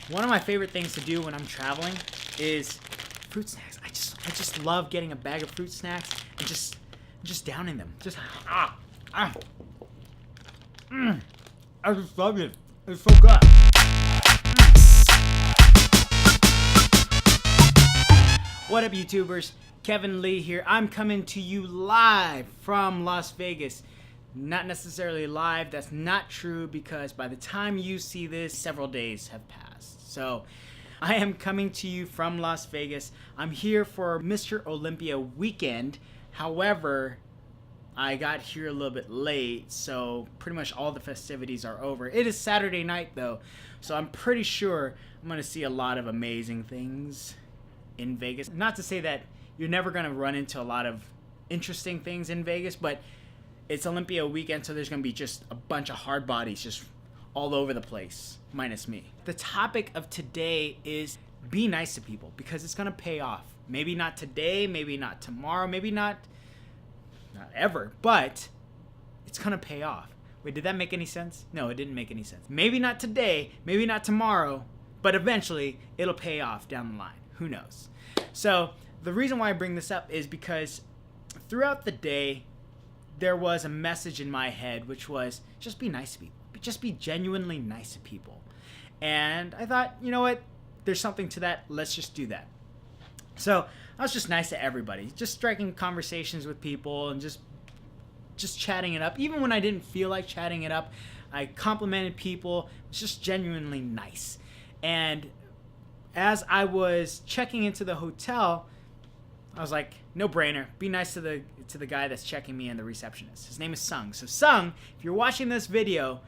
One of my favorite things to do when I'm traveling is fruit snacks. I just love getting a bag of fruit snacks and just downing them. I just love it. It's so good. What up, YouTubers? Kevin Lee here. I'm coming to you live from Las Vegas. Not necessarily live. That's not true because by the time you see this, several days have passed. So I am coming to you from Las Vegas. I'm here for Mr. Olympia weekend. However, I got here a little bit late, so pretty much all the festivities are over. It is Saturday night though, so I'm pretty sure I'm going to see a lot of amazing things in Vegas. Not to say that you're never going to run into a lot of interesting things in Vegas, but it's Olympia weekend, so there's going to be just a bunch of hard bodies just all over the place, minus me. The topic of today is be nice to people because it's going to pay off. Maybe not today, maybe not tomorrow, maybe not ever, but it's going to pay off. Wait, did that make any sense? No, it didn't make any sense. Maybe not today, maybe not tomorrow, but eventually it'll pay off down the line. Who knows? So the reason why I bring this up is because throughout the day, there was a message in my head, which was just be nice to people. Just be genuinely nice to people. And I thought, you know what? There's something to that. Let's just do that. So I was just nice to everybody, just striking conversations with people and just chatting it up. Even when I didn't feel like chatting it up, I complimented people. It was just genuinely nice. And as I was checking into the hotel, I was like, no brainer. Be nice to the guy that's checking me and the receptionist. His name is Sung. So Sung, if you're watching this video,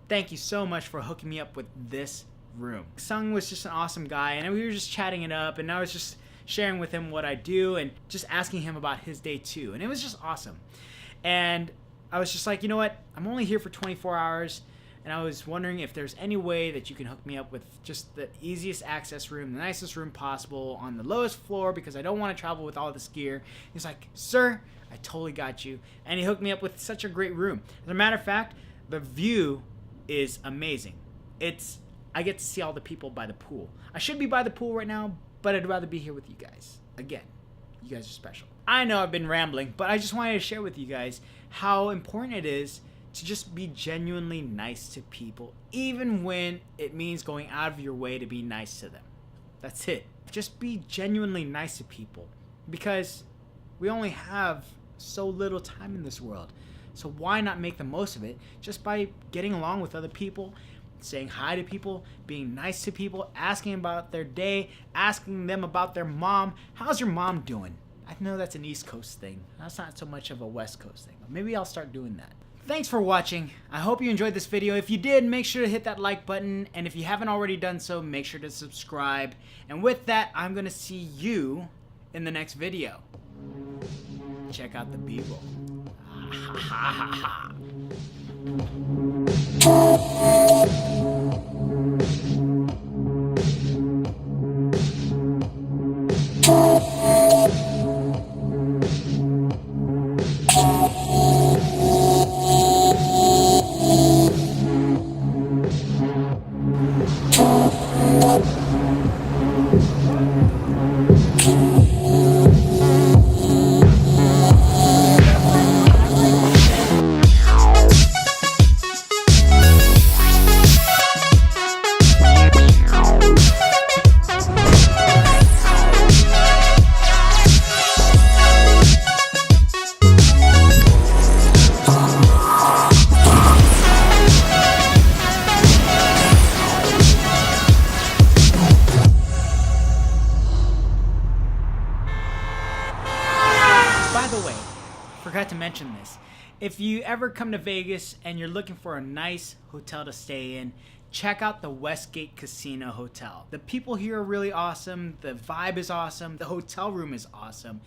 thank you so much for hooking me up with this room. Sung was just an awesome guy, and we were just chatting it up, and I was just sharing with him what I do and just asking him about his day too. And it was just awesome. And I was just like, you know what? I'm only here for 24 hours. And I was wondering if there's any way that you can hook me up with just the easiest access room, the nicest room possible on the lowest floor because I don't want to travel with all this gear. He's like, sir, I totally got you. And he hooked me up with such a great room. As a matter of fact, the view is amazing. I get to see all the people by the pool. I should be by the pool right now, but I'd rather be here with you guys. Again, you guys are special. I know I've been rambling, but I just wanted to share with you guys how important it is to just be genuinely nice to people, even when it means going out of your way to be nice to them. That's it. Just be genuinely nice to people because we only have so little time in this world. So why not make the most of it just by getting along with other people, saying hi to people, being nice to people, asking about their day, asking them about their mom. How's your mom doing? I know that's an East Coast thing. That's not so much of a West Coast thing. Maybe I'll start doing that. Thanks for watching. I hope you enjoyed this video. If you did, make sure to hit that like button. And if you haven't already done so, make sure to subscribe. And with that, I'm going to see you in the next video. Check out the B-roll. By the way, forgot to mention this. If you ever come to Vegas and you're looking for a nice hotel to stay in, check out the Westgate Casino Hotel. The people here are really awesome. The vibe is awesome. The hotel room is awesome.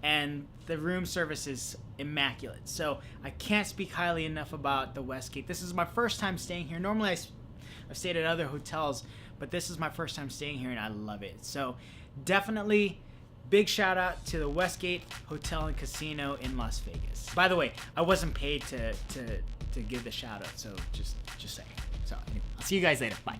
And the room service is immaculate. So I can't speak highly enough about the Westgate. This is my first time staying here. Normally I've stayed at other hotels, but this is my first time staying here and I love it. So definitely big shout out to the Westgate Hotel and Casino in Las Vegas. By the way, I wasn't paid to give the shout out, so just saying. So anyway, I'll see you guys later. Bye.